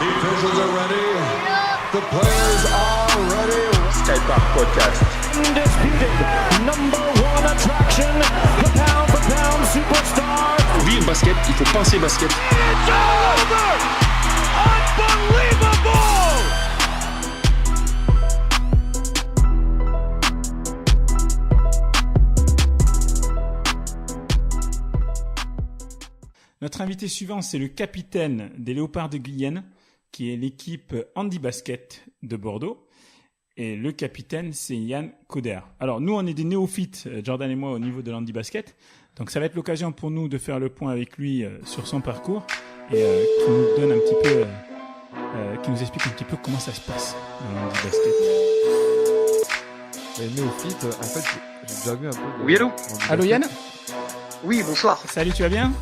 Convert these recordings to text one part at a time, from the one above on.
officials are ready. The players are ready. Skypark Podcast. Undisputed number one attraction, the pound for pound superstar. Oui, basket, il faut penser basket. It's over! Unbelievable! Notre invité suivant, c'est le capitaine des Léopards de Guyenne, qui est l'équipe Handi Basket de Bordeaux. Et le capitaine, c'est Yann Coder. Alors, nous, on est des néophytes, Jordan et moi, au niveau de l'Handi Basket. Donc, ça va être l'occasion pour nous de faire le point avec lui sur son parcours et qui nous donne un petit peu, qui nous explique un petit peu comment ça se passe dans l'Handi Basket. Les néophytes, en fait, j'ai déjà vu un peu. Oui, allô ? Allô, Yann ? Oui, bonsoir. Salut, tu vas bien ?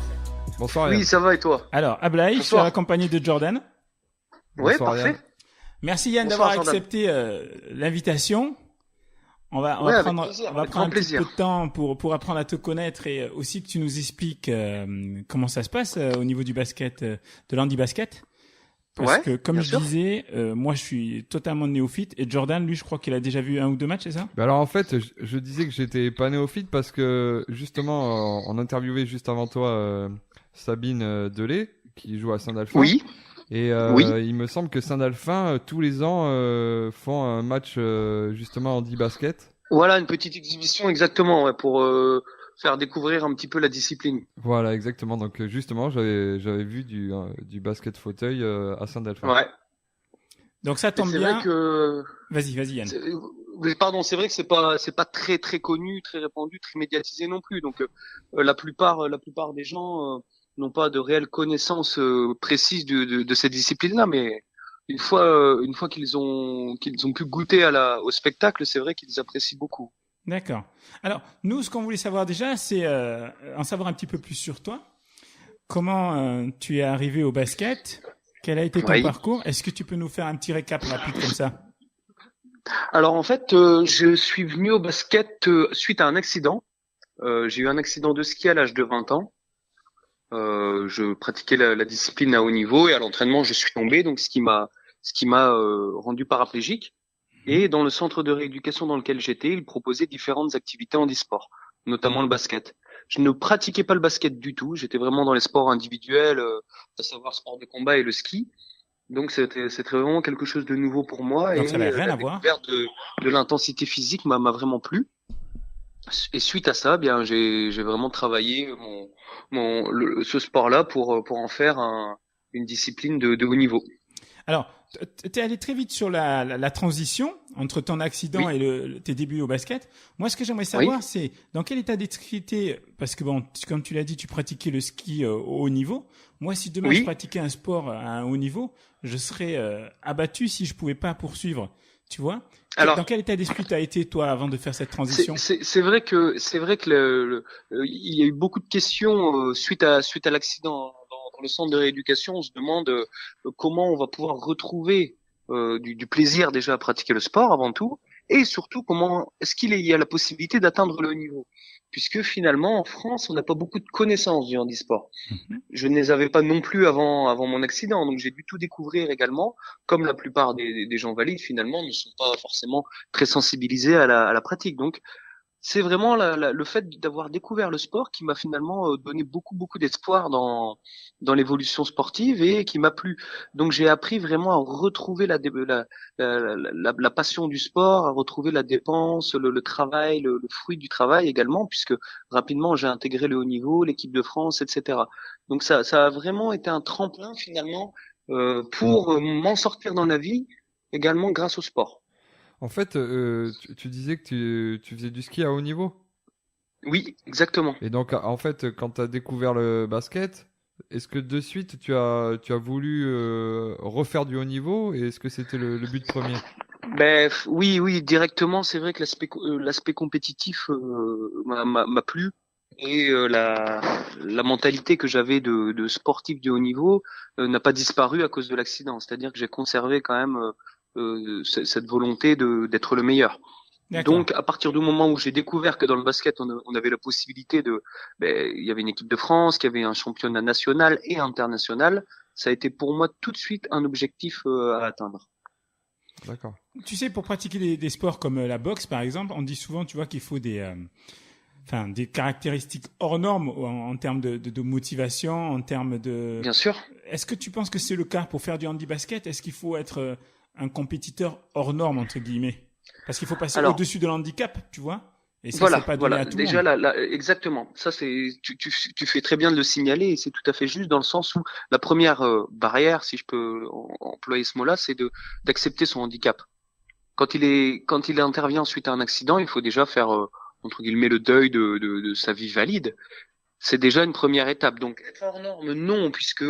Bonsoir, Yann. Oui, ça va et toi ? Alors, Ablaï, je suis accompagné de Jordan. Ouais, Bonsoir, parfait. Yann. Merci Yann Bonsoir, d'avoir Jordan. accepté l'invitation. On va avec prendre, plaisir, on va avec prendre un grand petit peu plaisir. de temps pour apprendre à te connaître et aussi que tu nous expliques comment ça se passe au niveau du basket, de l'handi basket. Parce Ouais, que comme bien je sûr. disais, moi je suis totalement néophyte et Jordan, lui, je crois qu'il a déjà vu un ou deux matchs, c'est ça ? Bah alors en fait, je disais que j'étais pas néophyte parce que justement, on interviewait juste avant toi Sabine Delay qui joue à Saint-Dalphin. Oui, Et Oui. il me semble que Saint-Dalphin, tous les ans, font un match justement handi basket. voilà une petite exhibition exactement ouais, pour faire découvrir un petit peu la discipline. Voilà, exactement. Donc justement, j'avais vu du basket fauteuil à Saint-Dalphin. Ouais. Donc ça tombe C'est bien. vrai que Vas-y Yann. c'est vrai que c'est pas très très connu, très répandu, très médiatisé non plus. Donc la plupart des gens n'ont pas de réelle connaissance précise de cette discipline-là, mais une fois qu'ils ont pu goûter au spectacle, c'est vrai qu'ils apprécient beaucoup. D'accord. Alors, nous, ce qu'on voulait savoir déjà, c'est en savoir un petit peu plus sur toi. Comment tu es arrivé au basket ? Quel a été ton Oui. parcours ? Est-ce que tu peux nous faire un petit récap rapide comme ça ? Alors en fait, je suis venu au basket suite à un accident. J'ai eu un accident de ski à l'âge de 20 ans. Je pratiquais la discipline à haut niveau et à l'entraînement, je suis tombé, donc ce qui m'a rendu paraplégique. Et dans le centre de rééducation dans lequel j'étais, ils proposaient différentes activités handisport, notamment le basket. Je ne pratiquais pas le basket du tout, j'étais vraiment dans les sports individuels, à savoir sport de combat et le ski. Donc c'était vraiment quelque chose de nouveau pour moi. Donc et ça n'avait rien la à voir. découverte de l'intensité physique m'a vraiment plu. Et suite à ça, bien j'ai vraiment travaillé ce sport-là pour en faire une discipline de haut niveau. Alors, tu es allé très vite sur la transition entre ton accident Oui. et tes débuts au basket. Moi, ce que j'aimerais savoir, c'est dans quel état d'esprit tu étais, parce que bon, comme tu l'as dit, tu pratiquais le ski au haut niveau. Moi, si demain Oui. je pratiquais un sport à un haut niveau, je serais abattu si je pouvais pas poursuivre. Tu vois ? Alors- Dans quel état d'esprit tu as été, toi, avant de faire cette transition ? C'est vrai que il y a eu beaucoup de questions suite à l'accident dans le centre de rééducation. On se demande comment on va pouvoir retrouver du plaisir déjà à pratiquer le sport avant tout, et surtout comment est-ce qu'il y a la possibilité d'atteindre le haut niveau, puisque finalement en France on n'a pas beaucoup de connaissances du handisport. Je ne les avais pas non plus avant mon accident, donc j'ai dû tout découvrir également, comme la plupart des gens valides finalement ne sont pas forcément très sensibilisés à la pratique. Donc c'est vraiment le fait d'avoir découvert le sport qui m'a finalement donné beaucoup d'espoir dans l'évolution sportive et qui m'a plu. Donc j'ai appris vraiment à retrouver la passion du sport, à retrouver la dépense, le travail, le fruit du travail également, puisque rapidement j'ai intégré le haut niveau, l'équipe de France, etc. Donc ça a vraiment été un tremplin finalement pour m'en sortir dans la vie, également grâce au sport. En fait, tu disais que tu faisais du ski à haut niveau. Oui, exactement. Et donc, en fait, quand tu as découvert le basket, est-ce que de suite tu as voulu refaire du haut niveau et est-ce que c'était le but premier? Oui, directement. C'est vrai que l'aspect compétitif m'a plu et la mentalité que j'avais de sportif de haut niveau n'a pas disparu à cause de l'accident. C'est-à-dire que j'ai conservé quand même cette volonté d'être le meilleur. D'accord. Donc, à partir du moment où j'ai découvert que dans le basket, on avait la possibilité il y avait une équipe de France, qu'il y avait un championnat national et international, ça a été pour moi tout de suite un objectif à atteindre. D'accord. Tu sais, pour pratiquer des sports comme la boxe, par exemple, on dit souvent, tu vois, qu'il faut des caractéristiques hors normes en termes de motivation, en termes de... Bien sûr. Est-ce que tu penses que c'est le cas pour faire du handi-basket? Est-ce qu'il faut être un compétiteur hors norme, entre guillemets? Parce qu'il faut passer au-dessus de l'handicap, tu vois? Et ça, c'est pas donné à tout le monde. Déjà, exactement. Ça, tu fais très bien de le signaler et c'est tout à fait juste dans le sens où la première barrière, si je peux employer ce mot-là, c'est d'accepter son handicap. Quand il intervient suite à un accident, il faut déjà faire entre guillemets le deuil de sa vie valide. C'est déjà une première étape. Donc être hors norme, non, puisque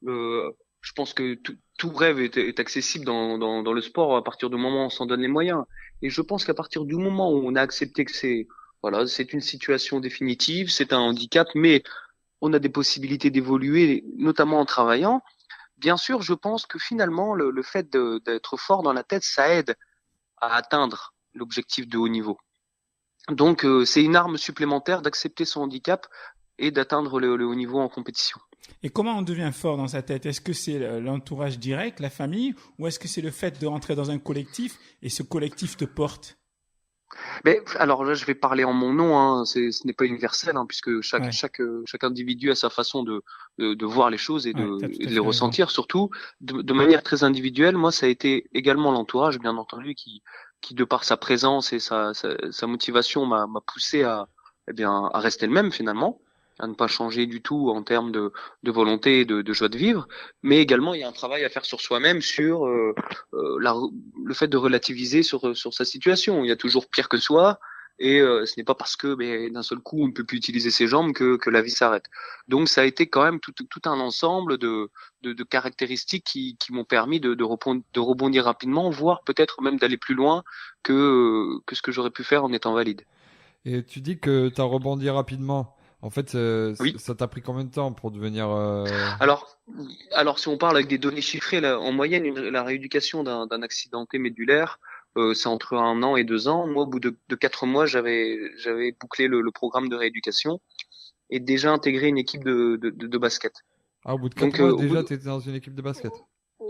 je pense que tout rêve est accessible dans le sport à partir du moment où on s'en donne les moyens. Et je pense qu'à partir du moment où on a accepté que c'est une situation définitive, c'est un handicap, mais on a des possibilités d'évoluer, notamment en travaillant. Bien sûr, je pense que finalement, le fait d'être fort dans la tête, ça aide à atteindre l'objectif de haut niveau. Donc, c'est une arme supplémentaire d'accepter son handicap et d'atteindre le haut niveau en compétition. Et comment on devient fort dans sa tête? Est-ce que c'est l'entourage direct, la famille, ou est-ce que c'est le fait de rentrer dans un collectif et ce collectif te porte? Mais alors là, je vais parler en mon nom. Hein. Ce n'est pas universel, hein, puisque chaque individu a sa façon de voir les choses et de les ressentir, surtout de manière très individuelle. Moi, ça a été également l'entourage, bien entendu, qui de par sa présence et sa motivation m'a poussé à rester le même finalement, à ne pas changer du tout en termes de volonté et de joie de vivre, mais également il y a un travail à faire sur soi-même, sur le fait de relativiser sur sa situation. Il y a toujours pire que soi, et ce n'est pas parce que d'un seul coup on ne peut plus utiliser ses jambes que la vie s'arrête. Donc ça a été quand même tout un ensemble de caractéristiques qui m'ont permis de rebondir rapidement, voire peut-être même d'aller plus loin que ce que j'aurais pu faire en étant valide. Et tu dis que tu as rebondi rapidement. En fait, Oui. ça t'a pris combien de temps pour devenir... Alors, si on parle avec des données chiffrées, là, en moyenne, la rééducation d'un accidenté médulaire, c'est entre 1 an et 2 ans. Moi, au bout de 4 mois, j'avais bouclé le programme de rééducation et déjà intégré une équipe de basket. Ah, au bout de 4 mois, déjà, tu étais dans une équipe de basket.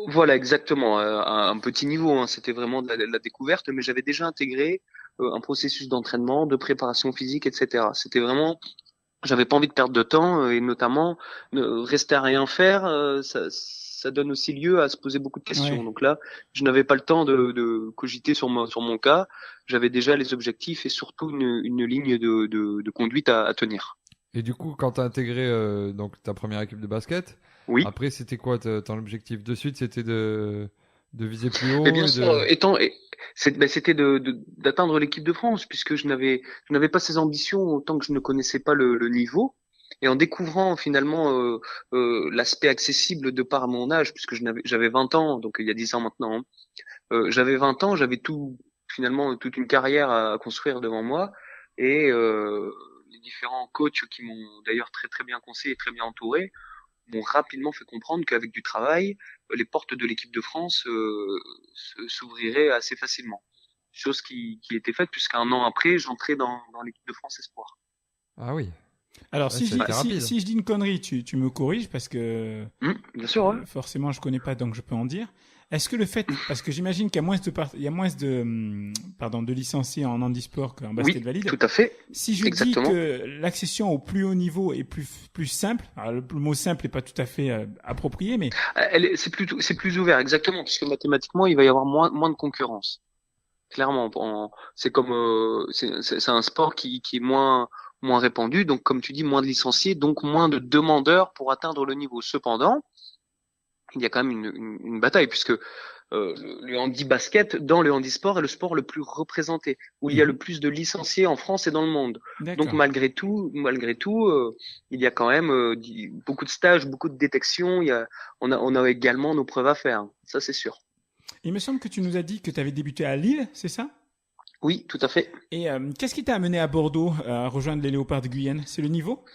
Voilà, exactement. À un petit niveau, hein, c'était vraiment de la découverte, mais j'avais déjà intégré un processus d'entraînement, de préparation physique, etc. C'était vraiment... J'avais pas envie de perdre de temps et notamment rester à rien faire, ça donne aussi lieu à se poser beaucoup de questions. Ouais. Donc là, je n'avais pas le temps de cogiter sur mon cas. J'avais déjà les objectifs et surtout une ligne de conduite à tenir. Et du coup, quand tu as intégré donc ta première équipe de basket, Oui. après c'était quoi ton objectif? De suite, c'était de viser plus haut Mais bien sûr, c'était d'atteindre l'équipe de France, puisque je n'avais pas ces ambitions autant que je ne connaissais pas le niveau. Et en découvrant finalement l'aspect accessible de par mon âge, puisque j'avais 20 ans, donc il y a 10 ans maintenant, hein, j'avais 20 ans, j'avais finalement toute une carrière à construire devant moi, et les différents coachs qui m'ont d'ailleurs très très bien conseillé et très bien entouré m'ont rapidement fait comprendre qu'avec du travail, les portes de l'équipe de France s'ouvriraient assez facilement. Chose qui était faite puisqu'un an après, j'entrais dans l'équipe de France Espoir. Ah oui. Alors, Ouais, si c'était je dis une connerie, tu me corriges parce que Bien sûr, ouais. forcément je connais pas, donc je peux en dire. Est-ce que le fait, parce que j'imagine qu'il y a moins de licenciés en handisport qu'en basket Oui, valide. tout à fait. Si je Exactement. dis que l'accession au plus haut niveau est plus simple, alors le mot simple est pas tout à fait approprié, mais C'est plus ouvert, exactement, puisque mathématiquement, il va y avoir moins de concurrence. Clairement, c'est comme c'est un sport qui est moins répandu, donc comme tu dis, moins de licenciés, donc moins de demandeurs pour atteindre le niveau. Cependant, il y a quand même une bataille, puisque le handi-basket, dans le handisport, est le sport le plus représenté, où il y a le plus de licenciés en France et dans le monde. d'accord. Donc malgré tout, il y a quand même beaucoup de stages, beaucoup de détections. On a également nos preuves à faire. Ça, c'est sûr. Il me semble que tu nous as dit que tu avais débuté à Lille, c'est ça? Oui, tout à fait. Et qu'est-ce qui t'a amené à Bordeaux à rejoindre les Léopards de Guyenne? C'est le niveau?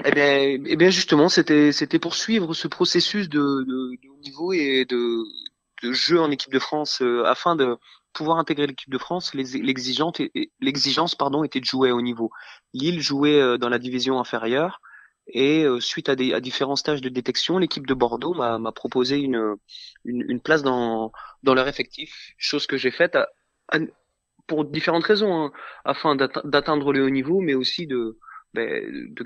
Eh bien, justement, c'était pour suivre ce processus de haut niveau et de jeu en équipe de France afin de pouvoir intégrer l'équipe de France. L'exigence, était de jouer à haut niveau. Lille jouait dans la division inférieure Et suite à différents stages de détection, l'équipe de Bordeaux m'a proposé une place dans leur effectif, chose que j'ai faite pour différentes raisons, hein, afin d'atteindre le haut niveau, mais aussi de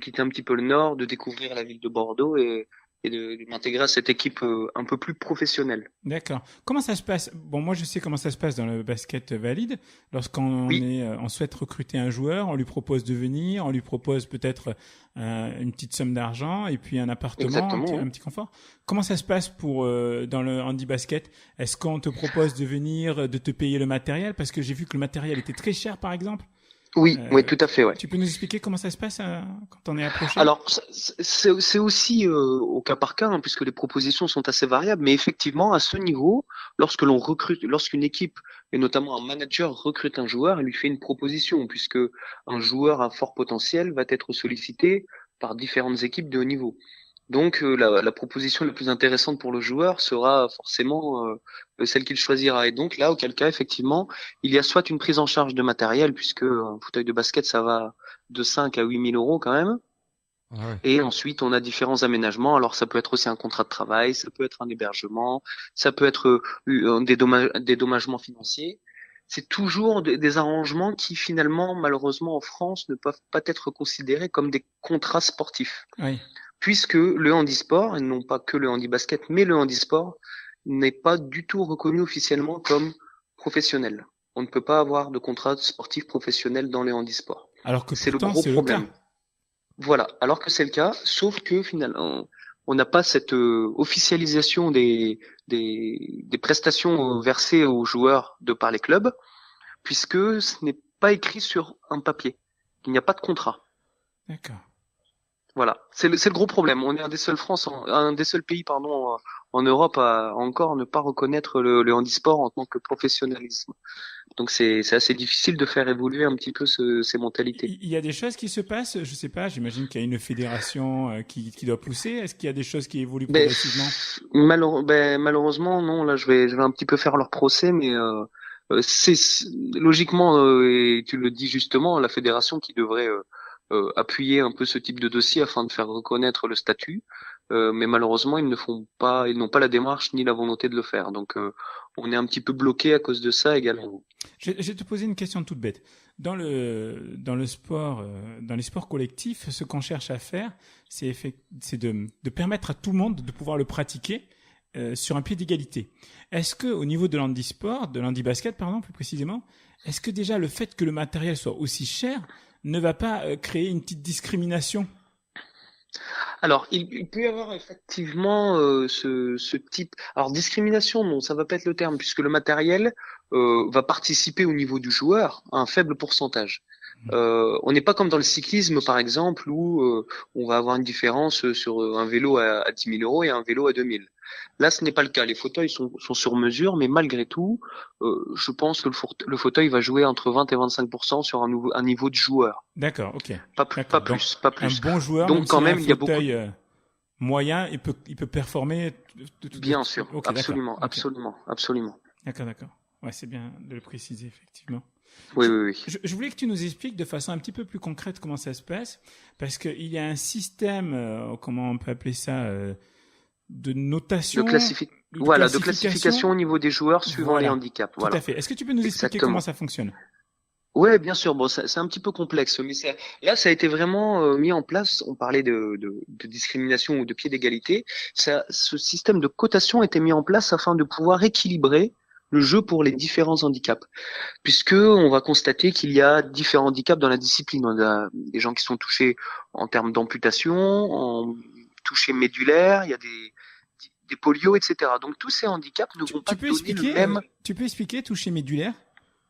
quitter un petit peu le Nord, de découvrir la ville de Bordeaux et de m'intégrer à cette équipe un peu plus professionnelle. D'accord. Comment ça se passe? Bon, moi, je sais comment ça se passe dans le basket valide. Lorsqu'on Oui. on souhaite recruter un joueur, on lui propose de venir, on lui propose peut-être une petite somme d'argent et puis un appartement, Exactement, oui. un petit confort. Comment ça se passe pour dans le handi basket? Est-ce qu'on te propose de venir, de te payer le matériel? Parce que j'ai vu que le matériel était très cher, par exemple. Oui, oui, tout à fait, ouais. Tu peux nous expliquer comment ça se passe quand on est approché? Alors, c'est aussi au cas par cas, hein, puisque les propositions sont assez variables, mais effectivement, à ce niveau, lorsqu'une équipe, et notamment un manager, recrute un joueur, elle lui fait une proposition, puisque un joueur à fort potentiel va être sollicité par différentes équipes de haut niveau. Donc, la proposition la plus intéressante pour le joueur sera forcément celle qu'il choisira. Et donc là, auquel cas, effectivement, il y a soit une prise en charge de matériel, puisque un fauteuil de basket, ça va de 5 à 8 000 euros quand même. Ah ouais. Et ensuite, on a différents aménagements. Alors, ça peut être aussi un contrat de travail, ça peut être un hébergement, ça peut être un dédommagement financier. C'est toujours des arrangements qui, finalement, malheureusement, en France, ne peuvent pas être considérés comme des contrats sportifs. Oui. Puisque le handisport, et non pas que le handibasket, mais le handisport, n'est pas du tout reconnu officiellement comme professionnel. On ne peut pas avoir de contrat sportif professionnel dans les handisports. Alors que C'est le pourtant, gros c'est le problème. cas. Voilà, alors que c'est le cas, sauf que finalement, on n'a pas cette officialisation des prestations versées aux joueurs de par les clubs, puisque ce n'est pas écrit sur un papier. Il n'y a pas de contrat. D'accord. Voilà, c'est le gros problème. On est un des seuls pays, pardon, en Europe à encore ne pas reconnaître le handisport en tant que professionnalisme. Donc c'est assez difficile de faire évoluer un petit peu ces mentalités. Il y a des choses qui se passent, je sais pas, j'imagine qu'il y a une fédération qui doit pousser. Est-ce qu'il y a des choses qui évoluent Ben, progressivement? malheureusement, non. Là, je vais un petit peu faire leur procès, mais logiquement, et tu le dis justement, la fédération qui devrait appuyer un peu ce type de dossier afin de faire reconnaître le statut. Mais malheureusement, ils n'ont pas la démarche ni la volonté de le faire. Donc, on est un petit peu bloqué à cause de ça également. Je vais te poser une question toute bête. Dans le sport, dans les sports collectifs, ce qu'on cherche à faire, c'est de permettre à tout le monde de pouvoir le pratiquer sur un pied d'égalité. Est-ce que au niveau de l'handisport, de l'handibasket pardon, plus précisément, est-ce que déjà le fait que le matériel soit aussi cher ne va pas créer une petite discrimination? Alors, il peut y avoir effectivement ce type. Alors, discrimination, non, ça va pas être le terme, puisque le matériel va participer au niveau du joueur à un faible pourcentage. On n'est pas comme dans le cyclisme, par exemple, où on va avoir une différence sur un vélo à 10 000 euros et un vélo à 2 000. Là, ce n'est pas le cas. Les fauteuils sont sur mesure, mais malgré tout, je pense que le fauteuil va jouer entre 20 et 25% sur un niveau de joueur. D'accord, ok. Pas D'accord. plus. Un bon joueur, Donc, même quand s'il a même, un il y a beaucoup. fauteuil moyen, il peut performer. Bien sûr, Ok, absolument, d'accord. Ok. absolument. D'accord. Ouais, c'est bien de le préciser, effectivement. Oui. Je voulais que tu nous expliques de façon un petit peu plus concrète comment ça se passe, parce qu'il y a un système, comment on peut appeler ça, de notation, De classification au niveau des joueurs suivant les handicaps. Tout Voilà. à fait. Est-ce que tu peux nous expliquer Exactement. comment ça fonctionne? Ouais, bien sûr. Bon, c'est un petit peu complexe, mais là, ça a été vraiment mis en place. On parlait de discrimination ou de pied d'égalité. Ce système de cotation a été mis en place afin de pouvoir équilibrer le jeu pour les différents handicaps, puisque on va constater qu'il y a différents handicaps dans la discipline. On a des gens qui sont touchés en termes d'amputation, en touchés médulaires, il y a des polios, etc. Donc tous ces handicaps ne vont pas donner le même. Tu peux expliquer toucher médulaire?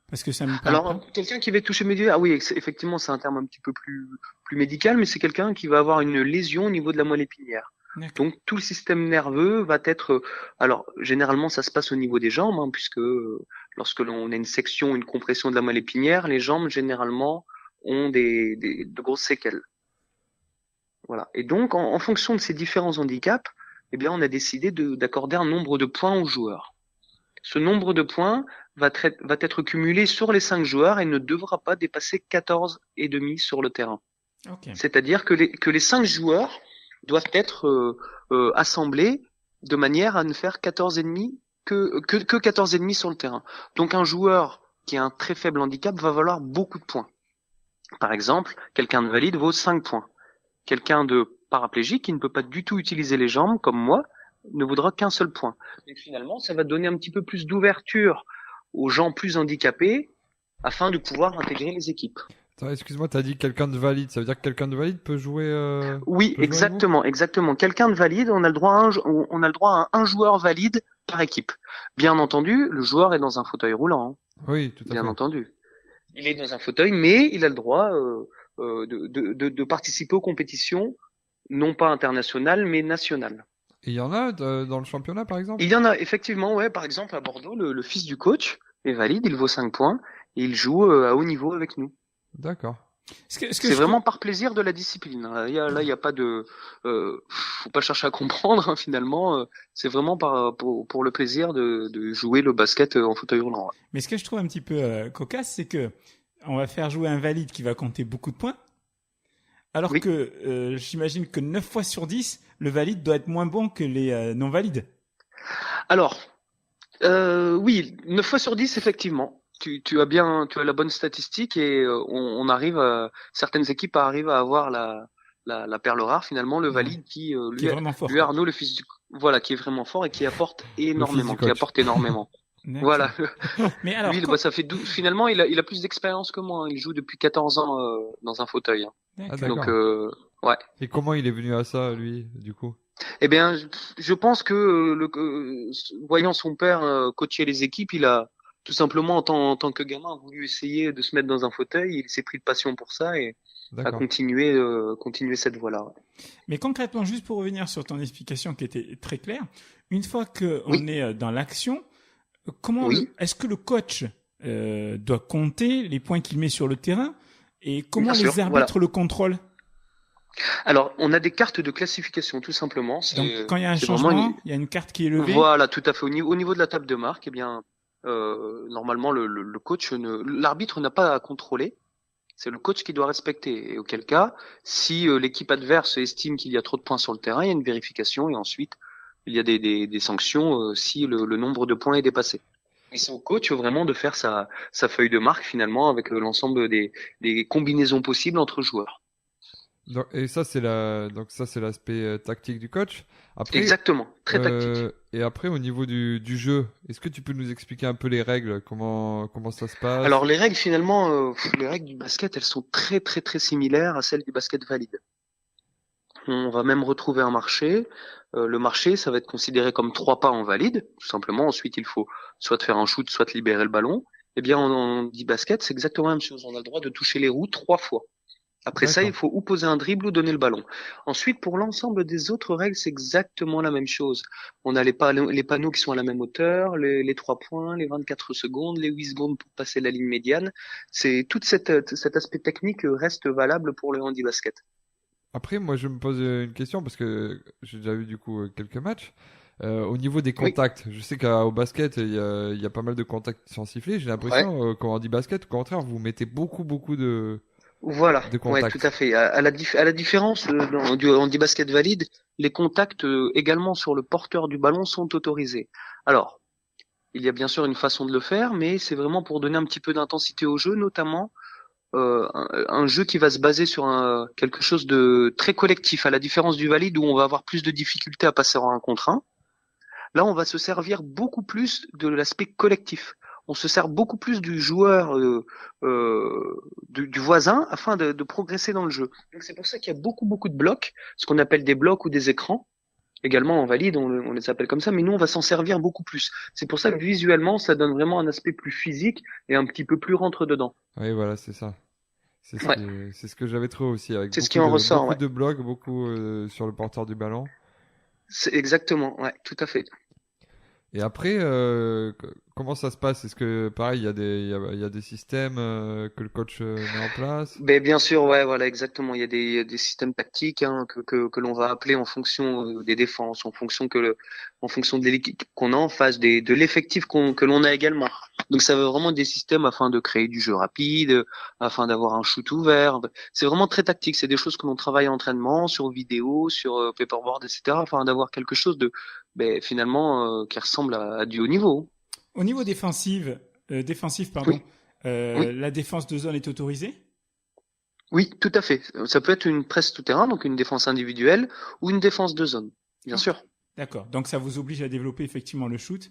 Parce que ça me parle Alors, pas. quelqu'un qui va être touché médulaire, ah oui, effectivement, c'est un terme un petit peu plus médical, mais c'est quelqu'un qui va avoir une lésion au niveau de la moelle épinière. D'accord. Donc, tout le système nerveux va être, alors, généralement, ça se passe au niveau des jambes, hein, puisque lorsque l'on a une section, une compression de la moelle épinière, les jambes, généralement, ont de grosses séquelles. Voilà. Et donc, en fonction de ces différents handicaps, eh bien, on a décidé d'accorder un nombre de points aux joueurs. Ce nombre de points va être cumulé sur les 5 joueurs et ne devra pas dépasser 14,5 sur le terrain. Ok. C'est-à-dire que les 5 joueurs doivent être assemblés de manière à ne faire 14 ennemis que 14 ennemis sur le terrain. Donc un joueur qui a un très faible handicap va valoir beaucoup de points. Par exemple, quelqu'un de valide vaut 5 points. Quelqu'un de paraplégique qui ne peut pas du tout utiliser les jambes, comme moi, ne vaudra qu'un seul point. Donc finalement, ça va donner un petit peu plus d'ouverture aux gens plus handicapés afin de pouvoir intégrer les équipes. Attends, excuse-moi, t'as dit quelqu'un de valide. Ça veut dire que quelqu'un de valide peut jouer. Oui, peut jouer avec vous exactement. Quelqu'un de valide, on a le droit à un joueur valide par équipe. Bien entendu, le joueur est dans un fauteuil roulant, hein, Oui, tout à bien fait. entendu. Il est dans un fauteuil, mais il a le droit de participer aux compétitions, non pas internationales, mais nationales. Et il y en a dans le championnat, par exemple? Il y en a effectivement, ouais. Par exemple, à Bordeaux, le fils du coach est valide, il vaut 5 points, et il joue à haut niveau avec nous. D'accord. C'est vraiment par plaisir de la discipline. Là, il y a pas de, faut pas chercher à comprendre, hein, finalement. C'est vraiment pour le plaisir de jouer le basket en fauteuil roulant. Ouais. Mais ce que je trouve un petit peu cocasse, c'est que on va faire jouer un valide qui va compter beaucoup de points, alors Oui. que j'imagine que 9 fois sur 10, le valide doit être moins bon que les non-valides. Alors, oui, 9 fois sur 10, effectivement. Tu as la bonne statistique et on arrive certaines équipes arrivent à avoir la perle rare finalement, le valide qui Qui lui, est vraiment fort. lui Arnaud, le fils du, voilà, qui est vraiment fort et qui apporte énormément, coach. D'accord. Voilà. Mais alors, Lui, ça fait finalement, il a plus d'expérience que moi, hein. Il joue depuis 14 ans dans un fauteuil, hein. Ah, d'accord. d'accord. Donc, ouais. Et comment il est venu à ça, lui, du coup? Eh bien, je pense que voyant son père coacher les équipes, il a tout simplement en tant que gamin voulu essayer de se mettre dans un fauteuil. Il s'est pris de passion pour ça et a D'accord. continué cette voie-là. Ouais. Mais concrètement, juste pour revenir sur ton explication qui était très claire, une fois qu'on Oui. est dans l'action, comment Oui. est-ce que le coach doit compter les points qu'il met sur le terrain et comment Bien les sûr, arbitres le contrôlent? Alors, on a des cartes de classification, tout simplement. Donc, quand il y a un c'est vraiment changement, il y a une carte qui est levée. Voilà, tout à fait. Au niveau de la table de marque, eh bien, normalement, le coach l'arbitre n'a pas à contrôler. C'est le coach qui doit respecter. Et auquel cas, si l'équipe adverse estime qu'il y a trop de points sur le terrain, il y a une vérification et ensuite il y a des sanctions si le nombre de points est dépassé. Et c'est au coach vraiment de faire sa feuille de marque finalement avec l'ensemble des combinaisons possibles entre joueurs. Donc, et ça, c'est l'aspect tactique du coach. Après, Exactement, très tactique. et après, au niveau du jeu, est-ce que tu peux nous expliquer un peu les règles, comment ça se passe? Alors les règles finalement, les règles du basket, elles sont très très très similaires à celles du basket valide. On va même retrouver un marché. Le marché, ça va être considéré comme 3 pas en valide, tout simplement. Ensuite, il faut soit faire un shoot, soit libérer le ballon. Eh bien, en dit basket, c'est exactement la même chose. On a le droit de toucher les roues 3 fois. Après ça, D'accord. il faut ou poser un dribble ou donner le ballon. Ensuite, pour l'ensemble des autres règles, c'est exactement la même chose. On a les panneaux qui sont à la même hauteur, les 3 points, les 24 secondes, les 8 secondes pour passer la ligne médiane. C'est tout cet aspect technique reste valable pour le handi basket. Après, moi, je me pose une question parce que j'ai déjà vu du coup quelques matchs. Au niveau des contacts, je sais qu'au basket, il y a pas mal de contacts sans siffler. J'ai l'impression, quand on dit basket, au contraire, vous mettez beaucoup de Voilà, ouais, contacts. tout à fait. À la différence du handi basket valide, les contacts également sur le porteur du ballon sont autorisés. Alors, il y a bien sûr une façon de le faire, mais c'est vraiment pour donner un petit peu d'intensité au jeu, notamment un jeu qui va se baser sur quelque chose de très collectif, à la différence du valide où on va avoir plus de difficultés à passer en 1 contre 1. Là, on va se servir beaucoup plus de l'aspect collectif. On se sert beaucoup plus du joueur, du voisin, afin de progresser dans le jeu. Donc c'est pour ça qu'il y a beaucoup de blocs, ce qu'on appelle des blocs ou des écrans. Également en valide, on les appelle comme ça, mais nous on va s'en servir beaucoup plus. C'est pour ça que visuellement, ça donne vraiment un aspect plus physique et un petit peu plus rentre dedans. Oui, voilà, c'est ça. C'est ce que j'avais trouvé aussi avec C'est ce qui en ressort, beaucoup ouais. de blocs, beaucoup sur le porteur du ballon. C'est exactement, ouais, tout à fait. Et après, comment ça se passe? Est-ce que pareil, il y a des systèmes que le coach met en place? Ben bien sûr, ouais, voilà, exactement. Il y a des systèmes tactiques hein, que l'on va appeler en fonction des défenses, en fonction de l'équipe qu'on a en face, de l'effectif que l'on a également. Donc ça veut vraiment des systèmes afin de créer du jeu rapide, afin d'avoir un shoot ouvert. C'est vraiment très tactique. C'est des choses que l'on travaille en entraînement, sur vidéo, sur paperboard, etc. afin d'avoir quelque chose de finalement qui ressemble à du haut niveau. Au niveau défensif, pardon, Oui. Oui. la défense de zone est autorisée? Oui, tout à fait. Ça peut être une presse tout-terrain, donc une défense individuelle, ou une défense de zone, bien sûr. D'accord. Donc ça vous oblige à développer effectivement le shoot.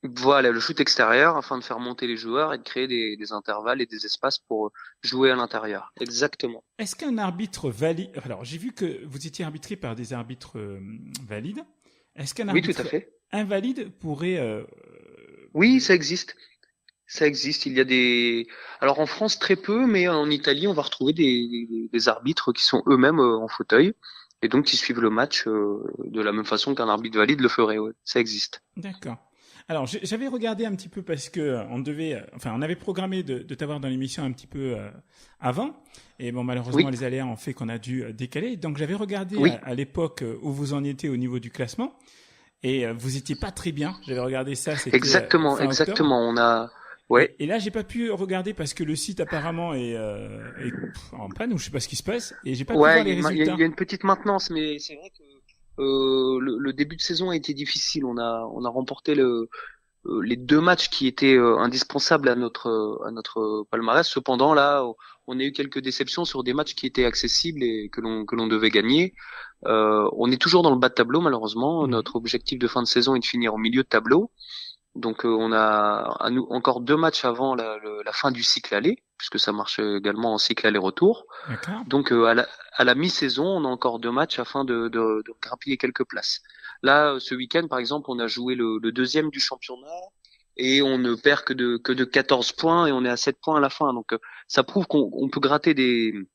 Voilà, le shoot extérieur afin de faire monter les joueurs et de créer des intervalles et des espaces pour jouer à l'intérieur. Exactement. Est-ce qu'un arbitre valide... Alors, j'ai vu que vous étiez arbitré par des arbitres valides. Est-ce qu'un Oui, arbitre tout à fait. invalide pourrait... Oui, ça existe. Ça existe. Il y a des. Alors en France très peu, mais en Italie on va retrouver des arbitres qui sont eux-mêmes en fauteuil et donc qui suivent le match de la même façon qu'un arbitre valide le ferait. Ouais. Ça existe. D'accord. Alors j'avais regardé un petit peu parce que on avait programmé de t'avoir dans l'émission un petit peu avant, et bon malheureusement Oui. les aléas ont fait qu'on a dû décaler. Donc j'avais regardé Oui. à l'époque où vous en étiez au niveau du classement, et vous étiez pas très bien. J'avais regardé ça, c'était Exactement, fin octobre. exactement. On a. Ouais. Et là, j'ai pas pu regarder parce que le site apparemment est en panne ou je sais pas ce qui se passe et j'ai pas pu Ouais, voir les il y résultats. a une petite maintenance, mais c'est vrai que le début de saison a été difficile. On a remporté les 2 matchs qui étaient indispensables à notre palmarès. Cependant, là, on a eu quelques déceptions sur des matchs qui étaient accessibles et que l'on devait gagner. On est toujours dans le bas de tableau, malheureusement. Mhm. Notre objectif de fin de saison est de finir au milieu de tableau. Donc on a à nous encore 2 matchs avant la fin du cycle aller, puisque ça marche également en cycle aller-retour. D'accord. Donc à la mi-saison, on a encore 2 matchs afin de grappiller quelques places. Là, ce week-end, par exemple, on a joué le deuxième du championnat et on ne perd que de 14 points et on est à 7 points à la fin. Donc ça prouve qu'on peut gratter des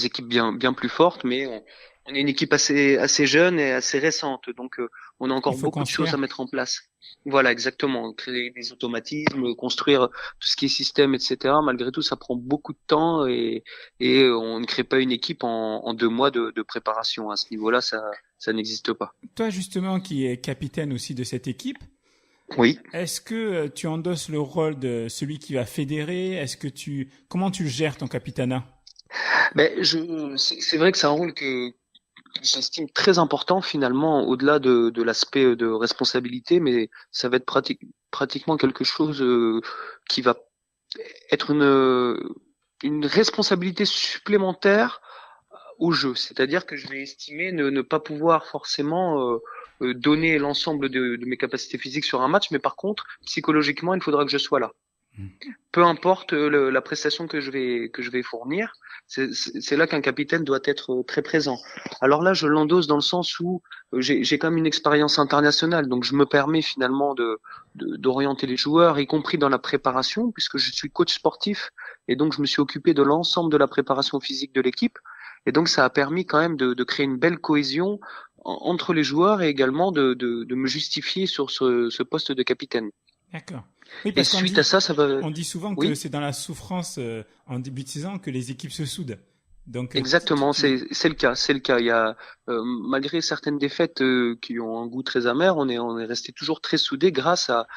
équipes bien plus fortes, mais on est une équipe assez jeune et assez récente. Donc on a encore Il faut beaucoup de construire. choses à mettre en place. Voilà, exactement. Créer des automatismes, construire tout ce qui est système, etc. Malgré tout, ça prend beaucoup de temps et on ne crée pas une équipe en 2 mois de préparation. À ce niveau-là, ça n'existe pas. Toi justement qui es capitaine aussi de cette équipe, Oui. est-ce que tu endosses le rôle de celui qui va fédérer? Comment tu le gères ton capitanat? C'est vrai que c'est un rôle que j'estime très important finalement, au-delà de l'aspect de responsabilité, mais ça va être pratiquement quelque chose qui va être une responsabilité supplémentaire au jeu. C'est-à-dire que je vais estimer ne pas pouvoir forcément donner l'ensemble de mes capacités physiques sur un match, mais par contre, psychologiquement, il faudra que je sois là. Peu importe la prestation que je vais fournir, c'est là qu'un capitaine doit être très présent. Alors là, je l'endosse dans le sens où j'ai quand même une expérience internationale, donc je me permets finalement d'orienter les joueurs, y compris dans la préparation, puisque je suis coach sportif et donc je me suis occupé de l'ensemble de la préparation physique de l'équipe. Et donc ça a permis quand même de créer une belle cohésion entre les joueurs et également de me justifier sur ce poste de capitaine. D'accord. Oui, Et parce qu'on suite dit, à ça, ça va. on dit souvent Oui. que c'est dans la souffrance en début de saison que les équipes se soudent. Donc Exactement, c'est le cas, c'est le cas. Il y a malgré certaines défaites qui ont un goût très amer, on est resté toujours très soudés grâce à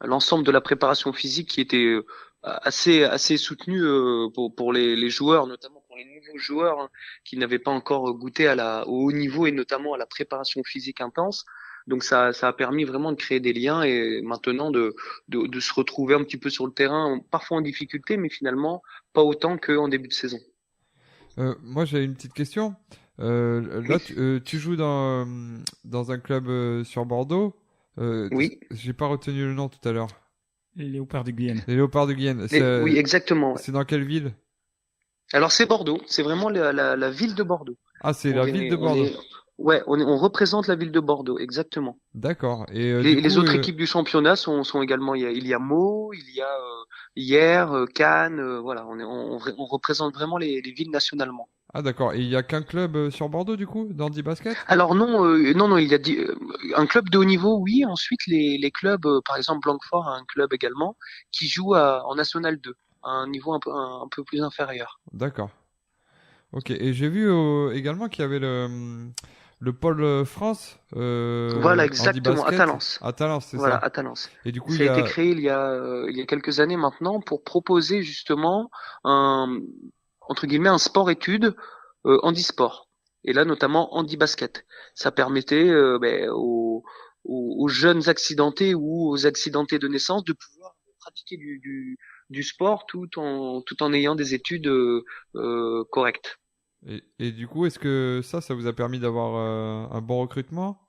l'ensemble de la préparation physique qui était assez soutenue pour les joueurs, notamment pour les nouveaux joueurs hein, qui n'avaient pas encore goûté au haut niveau et notamment à la préparation physique intense. Donc ça a permis vraiment de créer des liens et maintenant de se retrouver un petit peu sur le terrain, parfois en difficulté, mais finalement pas autant qu'en début de saison. Moi, j'ai une petite question. Là, tu joues dans un club sur Bordeaux. Oui. J'ai pas retenu le nom tout à l'heure. les léopards de Guyenne. Les Léopards de Guyenne. Oui, exactement. Ouais. C'est dans quelle ville? Alors c'est Bordeaux, c'est vraiment la ville de Bordeaux. Ah, c'est la ville de Bordeaux. On représente la ville de Bordeaux, exactement. D'accord. Et Les autres équipes du championnat sont également. Il y a Meaux, il y a Hyères, Cannes. Voilà, on représente vraiment les villes nationalement. Ah, d'accord. Et il y a qu'un club sur Bordeaux du coup, d'handi basket? Alors non, il y a un club de haut niveau, oui. Ensuite, les clubs, par exemple Blanquefort a un club également qui joue en National 2, à un niveau un peu plus inférieur. D'accord. Ok. Et j'ai vu également qu'il y avait le pôle France. Voilà, exactement, à handi-basket. Talence. À Talence, c'est Voilà, ça. à Talence. Et du coup, Ça a été créé il y a quelques années maintenant pour proposer justement un, entre guillemets, un sport-études handisport. Et là, notamment handi-basket. Ça permettait aux jeunes accidentés ou aux accidentés de naissance de pouvoir pratiquer du sport tout en ayant des études correctes. et du coup, est-ce que ça vous a permis d'avoir un bon recrutement?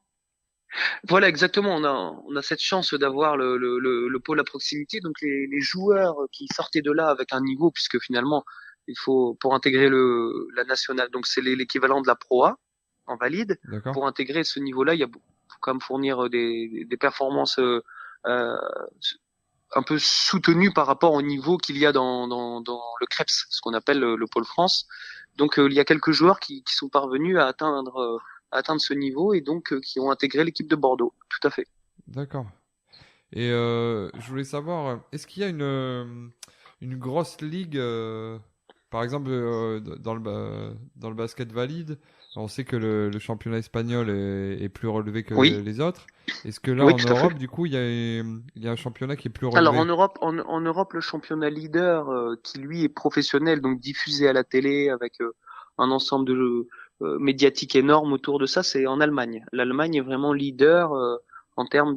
Voilà, exactement. On a cette chance d'avoir le pôle à proximité. Donc les joueurs qui sortaient de là avec un niveau, puisque finalement, il faut pour intégrer la nationale, donc c'est l'équivalent de la Pro A en valide. D'accord. Pour intégrer ce niveau-là, faut quand même fournir des performances euh, un peu soutenues par rapport au niveau qu'il y a dans le CREPS, ce qu'on appelle le pôle France. Donc il y a quelques joueurs qui sont parvenus à atteindre ce niveau et donc qui ont intégré l'équipe de Bordeaux. Tout à fait. D'accord. Et je voulais savoir, est-ce qu'il y a une grosse ligue, par exemple dans le basket valide, on sait que le championnat espagnol est plus relevé que Oui. les autres. Est-ce que là Oui, en tout à fait. Europe, du coup, il y a un championnat qui est plus relevé? Alors en Europe, le championnat leader qui lui est professionnel, donc diffusé à la télé avec un ensemble de médiatique énorme autour de ça, c'est en Allemagne. L'Allemagne est vraiment leader en termes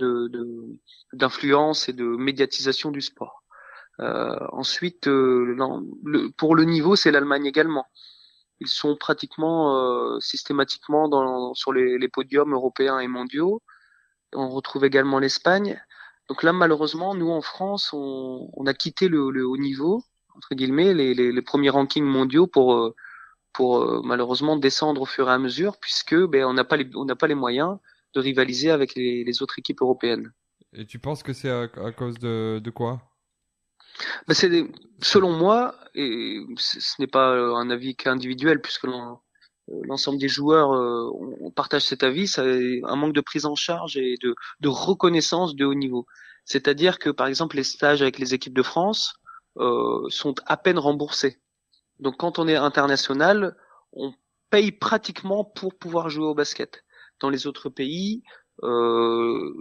d'influence et de médiatisation du sport. Ensuite, pour le niveau, c'est l'Allemagne également. Ils sont pratiquement systématiquement sur les podiums européens et mondiaux. On retrouve également l'Espagne. Donc là, malheureusement, nous en France, on a quitté le haut niveau, entre guillemets, les premiers rankings mondiaux pour malheureusement descendre au fur et à mesure, puisque on n'a pas les moyens de rivaliser avec les autres équipes européennes. Et tu penses que c'est à cause de quoi? Selon moi, et ce n'est pas un avis qu'individuel, puisque l'ensemble des joueurs on partage cet avis, c'est un manque de prise en charge et de reconnaissance de haut niveau. C'est-à-dire que, par exemple, les stages avec les équipes de France sont à peine remboursés. Donc, quand on est international, on paye pratiquement pour pouvoir jouer au basket. Dans les autres pays, même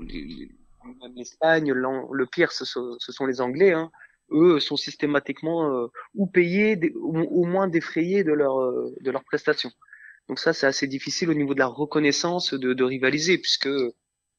l'Espagne, le pire, ce sont les Anglais, hein. Eux sont systématiquement ou payés, au moins défrayés de leurs prestations. Donc ça, c'est assez difficile au niveau de la reconnaissance de rivaliser, puisque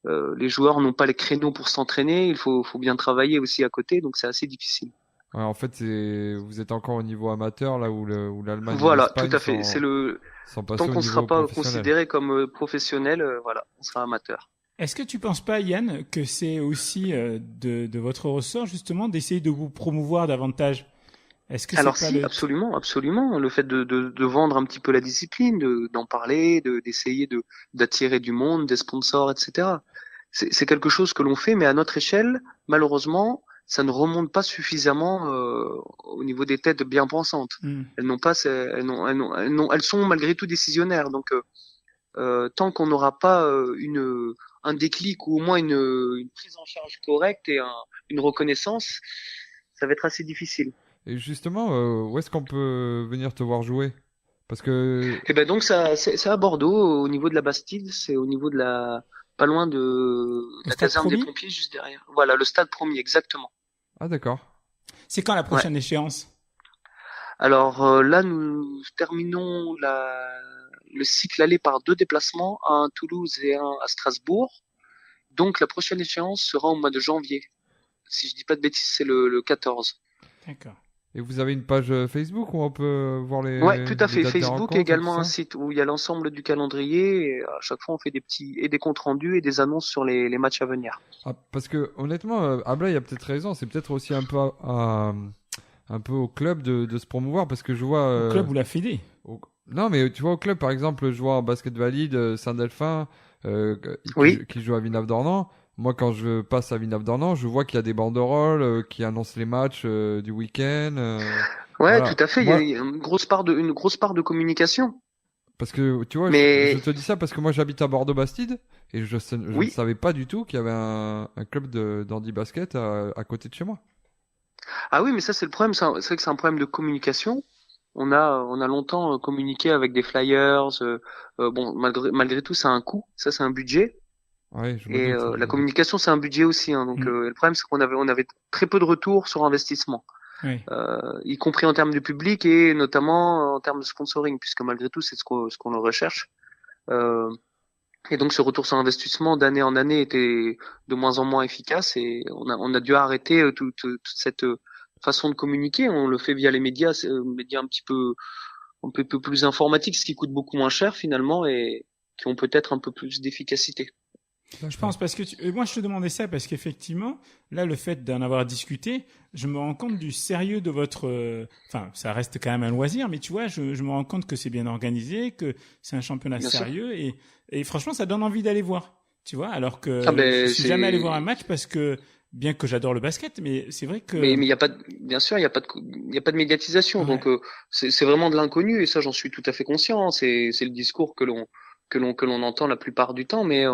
les joueurs n'ont pas les créneaux pour s'entraîner. Il faut bien travailler aussi à côté, donc c'est assez difficile. Ouais, en fait, vous êtes encore au niveau amateur, là où l'Allemagne et Voilà, l'Espagne tout à fait. sont passés Tant au qu'on ne niveau sera pas professionnel. considéré comme professionnel, voilà, on sera amateur. Est-ce que tu penses pas, Yann, que c'est aussi de votre ressort, justement, d'essayer de vous promouvoir davantage? Est-ce que Alors c'est pas si, absolument, absolument. Le fait de vendre un petit peu la discipline, d'en parler, d'essayer d'attirer du monde, des sponsors, etc. C'est quelque chose que l'on fait, mais à notre échelle, malheureusement, ça ne remonte pas suffisamment au niveau des têtes bien pensantes. Elles n'ont pas, elles sont malgré tout décisionnaires. Donc, tant qu'on n'aura pas un déclic ou au moins une prise en charge correcte et une reconnaissance, ça va être assez difficile. Et justement, où est-ce qu'on peut venir te voir jouer? Parce que... Et ben donc c'est à Bordeaux, au niveau de la Bastide, c'est au niveau de pas loin de la Stade caserne des Promis pompiers juste derrière. Voilà, le stade Promis, exactement. Ah d'accord. C'est quand la prochaine échéance? Alors là, nous terminons le cycle aller par 2 déplacements, un à Toulouse et un à Strasbourg. Donc la prochaine échéance sera au mois de janvier. Si je dis pas de bêtises, c'est le 14. D'accord. Et vous avez une page Facebook où on peut voir Ouais, tout à fait. les dates des Facebook rencontres et également tout un ça? site où il y a l'ensemble du calendrier. Et à chaque fois, on fait des comptes rendus et des annonces sur les matchs à venir. Ah, parce que honnêtement, Abla, il a peut-être raison. C'est peut-être aussi un peu un peu au club de se promouvoir parce que je vois. Au club ou la Fédé? Non, mais tu vois au club, par exemple, je vois en basket valide Saint-Delphin Oui. qui joue à Villeneuve-d'Ornans. Moi, quand je passe à Villeneuve-d'Ornans, je vois qu'il y a des banderoles qui annoncent les matchs du week-end. Ouais, Voilà. tout à fait. Moi- Il y a une grosse part de communication. Parce que tu vois, Mais- je te dis ça parce que moi j'habite à Bordeaux-Bastide et je Oui. ne savais pas du tout qu'il y avait un club d'handi basket à côté de chez moi. Ah oui, mais ça c'est le problème. C'est vrai que c'est un problème de communication. On a longtemps communiqué avec des flyers. Bon, malgré tout, ça a un coût. Ça, c'est un budget. Ouais, je me Et doute. la communication, c'est un budget aussi. Hein. Donc, le problème, c'est qu'on avait très peu de retours sur investissement, Oui. y compris en termes de public et notamment en termes de sponsoring, puisque malgré tout, c'est ce qu'on recherche. Et donc, ce retour sur investissement d'année en année était de moins en moins efficace et on a dû arrêter toute cette façon de communiquer. On le fait via les médias, médias un peu plus informatiques, ce qui coûte beaucoup moins cher finalement et qui ont peut-être un peu plus d'efficacité. Je pense parce que moi je te demandais ça parce qu'effectivement là le fait d'en avoir discuté, je me rends compte du sérieux de votre enfin ça reste quand même un loisir mais tu vois je me rends compte que c'est bien organisé, que c'est un championnat Bien sûr. sérieux et franchement ça donne envie d'aller voir. Tu vois alors que Ben, je suis jamais allé voir un match parce que bien que j'adore le basket mais c'est vrai que Mais il y a pas bien sûr, il y a pas de médiatisation. Ouais. Donc c'est vraiment de l'inconnu et ça j'en suis tout à fait conscient. C'est le discours que l'on entend la plupart du temps mais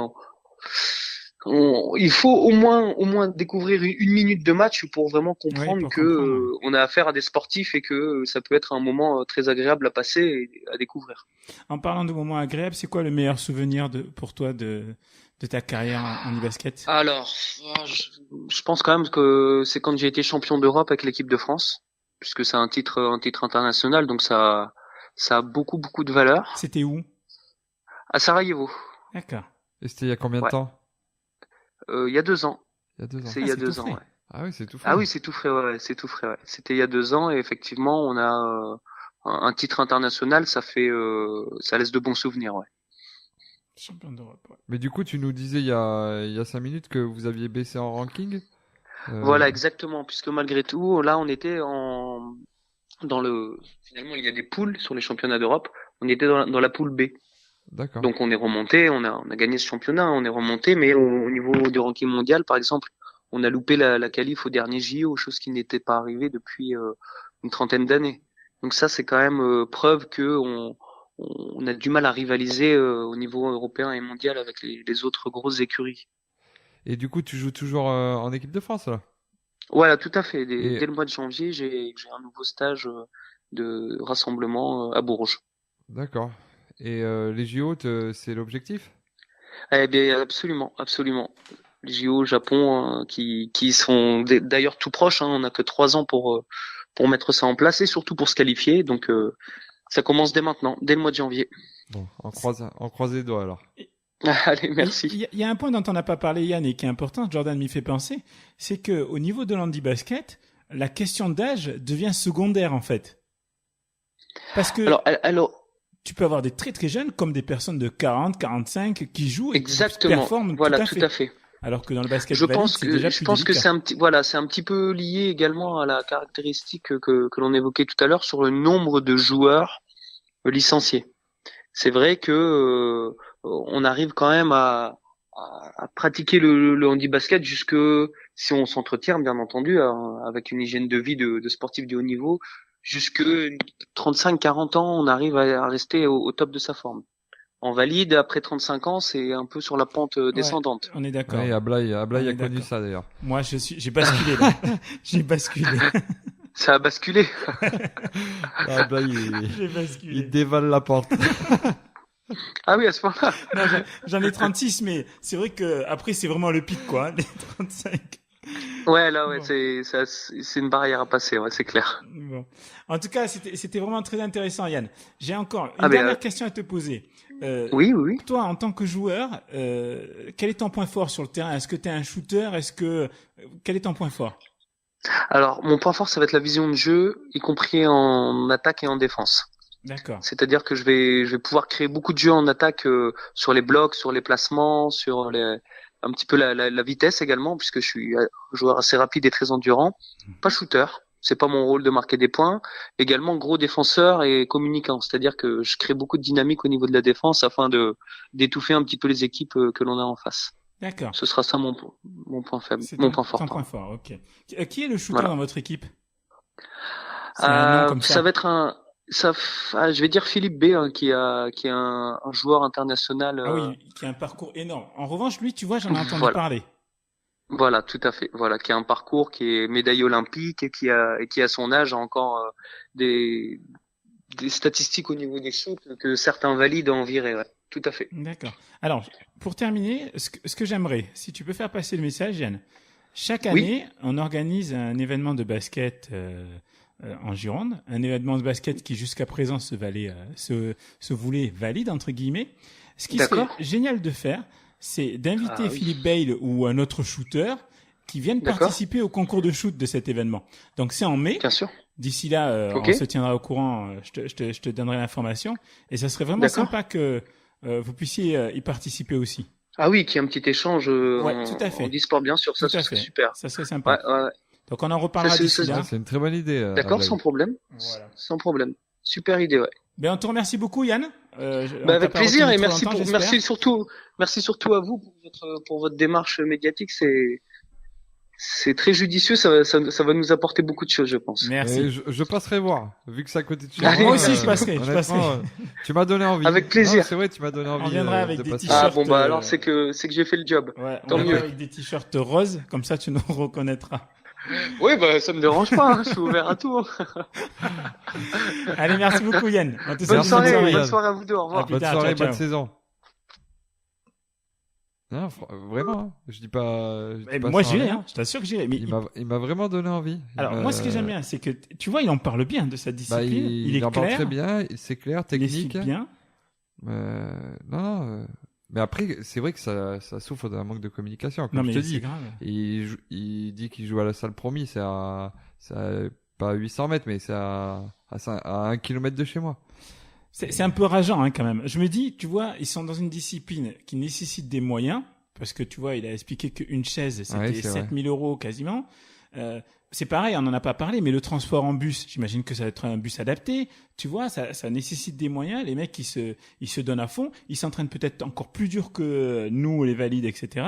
il faut au moins découvrir une minute de match pour vraiment comprendre pour que comprendre, ouais. on a affaire à des sportifs et que ça peut être un moment très agréable à passer et à découvrir. En parlant de moments agréables, c'est quoi le meilleur souvenir pour toi de ta carrière en e-basket? Alors, je pense quand même que c'est quand j'ai été champion d'Europe avec l'équipe de France, puisque c'est un titre international, donc ça a beaucoup de valeur. C'était où? À Sarajevo. D'accord. Et c'était il y a combien de Ouais. temps? Il y a 2 ans. Il y a 2 ans. C'est il y a c'est 2 tout ans. frais. Ouais. Ah oui, c'est tout frais. Ah oui, c'est tout frais. Ouais, c'est tout frais. Ouais. C'était il y a 2 ans et effectivement, on a un titre international. Ça laisse de bons souvenirs. Ouais. Champion d'Europe. Ouais. Mais du coup, tu nous disais il y a 5 minutes que vous aviez baissé en ranking. Voilà, exactement. Puisque malgré tout, là, on était finalement, il y a des poules sur les championnats d'Europe. On était dans la poule B. D'accord. Donc on est remonté, on a gagné ce championnat, on est remonté, mais au niveau du ranking mondial, par exemple, on a loupé la qualif au dernier JO, chose qui n'était pas arrivée depuis une trentaine d'années. Donc ça, c'est quand même preuve que on a du mal à rivaliser au niveau européen et mondial avec les autres grosses écuries. Et du coup, tu joues toujours en équipe de France là? Voilà, tout à fait. Et- Dès le mois de janvier, j'ai un nouveau stage de rassemblement à Bourges. D'accord. Et les JO, c'est l'objectif? Eh bien, absolument. Les JO au Japon, qui sont d'ailleurs tout proches, hein, on n'a que 3 ans pour mettre ça en place et surtout pour se qualifier. Donc, ça commence dès maintenant, dès le mois de janvier. Bon, on croise les doigts alors. Allez, merci. Il y a un point dont on n'a pas parlé, Yann, et qui est important, Jordan m'y fait penser, c'est que au niveau de l'handi-basket, la question d'âge devient secondaire en fait. Parce que Alors, tu peux avoir des très très jeunes comme des personnes de 40, 45 qui jouent et qui exactement. performent Voilà, tout à fait. Alors que dans le basket Je valide, pense c'est déjà que plus délicat. c'est un petit peu lié également à la caractéristique que l'on évoquait tout à l'heure sur le nombre de joueurs licenciés. C'est vrai que on arrive quand même à pratiquer le handi-basket jusque, si on s'entretient bien entendu, avec une hygiène de vie de sportif de haut niveau, jusque 35-40 ans, on arrive à rester au top de sa forme. En valide, après 35 ans, c'est un peu sur la pente descendante. On est d'accord. Oui, Ablaï On a est connu d'accord. ça d'ailleurs. Moi, j'ai basculé là. J'ai basculé. Ça a basculé. Ablaï, J'ai basculé. il dévale la porte. Ah oui, à ce point-là. Non, j'en ai 36, mais c'est vrai que après c'est vraiment le pic, quoi, les 35. Ouais, là, ouais, Bon. c'est une barrière à passer, ouais, c'est clair. Bon. En tout cas, c'était vraiment très intéressant, Yann. J'ai encore une Ah, mais, dernière question à te poser. Oui. Toi, en tant que joueur, quel est ton point fort sur le terrain? Est-ce que tu es un shooter? Quel est ton point fort? Alors, mon point fort, ça va être la vision de jeu, y compris en attaque et en défense. D'accord. C'est-à-dire que je vais pouvoir créer beaucoup de jeux en attaque sur les blocs, sur les placements, sur un petit peu la vitesse également, puisque je suis un joueur assez rapide et très endurant. Pas shooter, c'est pas mon rôle de marquer des points. Également gros défenseur et communicant, c'est-à-dire que je crée beaucoup de dynamique au niveau de la défense afin d'étouffer un petit peu les équipes que l'on a en face. D'accord. Ce sera ça mon point faible, C'est mon point fort. ton pardon. point fort, ok. Qui est le shooter Voilà. dans votre équipe? C'est un nom comme Ça va être je vais dire Philippe B, hein, qui est un joueur international. Ah oui, qui a un parcours énorme. En revanche, lui, tu vois, j'en ai entendu Voilà. parler. Voilà, tout à fait. Voilà, qui a un parcours qui est médaillé olympique et qui à son âge a encore des statistiques au niveau des shoots que certains valides en viré. Ouais. Tout à fait. D'accord. Alors, pour terminer, ce que j'aimerais, si tu peux faire passer le message, Yann. Chaque année, on organise un événement de basket en Gironde, un événement de basket qui jusqu'à présent se voulait valide entre guillemets. Ce qui serait génial de faire, c'est d'inviter Philippe Bale ou un autre shooter qui viennent participer au concours de shoot de cet événement. Donc c'est en mai. Bien sûr. D'ici là, on se tiendra au courant. Je te donnerai l'information. Et ça serait vraiment sympa que vous puissiez y participer aussi. Ah oui, qu'il y ait un petit échange tout à fait. en e-sport, bien sûr. Ça serait super. Ça serait sympa. Ouais. Donc on en reparlera d'ici là. C'est une très bonne idée. D'accord, sans problème. Voilà. Sans problème. Super idée, ouais. Ben on te remercie beaucoup, Yann. Avec plaisir et merci surtout à vous pour votre démarche médiatique. C'est très judicieux, ça va nous apporter beaucoup de choses, je pense. Merci. Je passerai voir, vu que c'est à côté de chez moi. Moi aussi, je passerai. Tu m'as donné envie. Avec plaisir. C'est vrai, tu m'as donné envie. On viendra avec des t-shirts. Ah bon, alors c'est que j'ai fait le job. Ouais, tant mieux. Avec des t-shirts roses, comme ça tu nous reconnaîtras. Oui, ça me dérange pas, je suis ouvert à tout. Allez, merci beaucoup, Yann. Bonne soirée à vous deux, au revoir. Bonne soirée, bonne saison. Non, vraiment, hein. Je dis pas. Moi, j'irai, je t'assure que j'irai. Mais il m'a vraiment donné envie. Alors, moi, ce que j'aime bien, c'est que, tu vois, il en parle bien de sa discipline. Il est en clair. parle très bien, c'est clair, technique. Il explique bien. Mais après, c'est vrai que ça souffre d'un manque de communication. Comme non, mais je te dis, grave. Il dit qu'il joue à la salle promis, c'est à pas à 800 mètres, mais c'est à 1 kilomètre de chez moi. C'est un peu rageant, hein, quand même. Je me dis, tu vois, ils sont dans une discipline qui nécessite des moyens, parce que tu vois, il a expliqué qu'une chaise, c'était 7000 € quasiment. C'est pareil, on n'en a pas parlé, mais le transport en bus, j'imagine que ça va être un bus adapté. Tu vois, ça nécessite des moyens. Les mecs, ils se donnent à fond. Ils s'entraînent peut-être encore plus dur que nous, les valides, etc.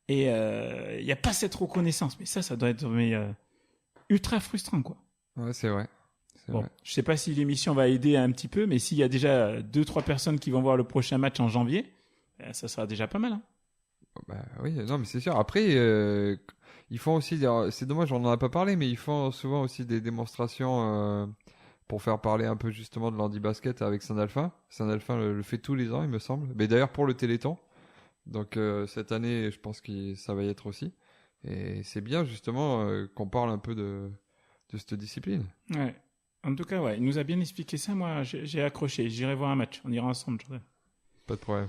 Et il n'y a pas cette reconnaissance. Mais ça doit être ultra frustrant, quoi. Ouais, c'est vrai. Bon, je sais pas si l'émission va aider un petit peu, mais s'il y a déjà 2-3 personnes qui vont voir le prochain match en janvier, ça sera déjà pas mal. Hein. Oui, non, mais c'est sûr. Après, ils font aussi, c'est dommage, on n'en a pas parlé, mais ils font souvent aussi des démonstrations pour faire parler un peu justement de l'handi-basket avec Saint-Alphin. Saint-Alphin le fait tous les ans, il me semble. Mais d'ailleurs pour le Téléthon. Donc cette année, je pense que ça va y être aussi. Et c'est bien justement qu'on parle un peu de cette discipline. Ouais. En tout cas, il nous a bien expliqué ça. Moi, j'ai accroché. J'irai voir un match. On ira ensemble. Pas de problème.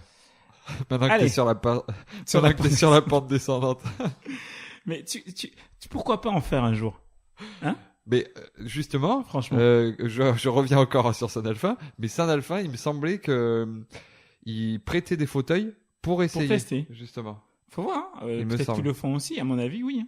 Maintenant que t'es sur la pente descendante. Mais pourquoi pas en faire un jour, hein? Mais justement, franchement, je reviens encore sur Saint-Alphin. Mais Saint-Alphin, il me semblait que il prêtait des fauteuils pour essayer. Pour tester. Justement. Faut voir. Peut-être qu'ils le font aussi. À mon avis, oui.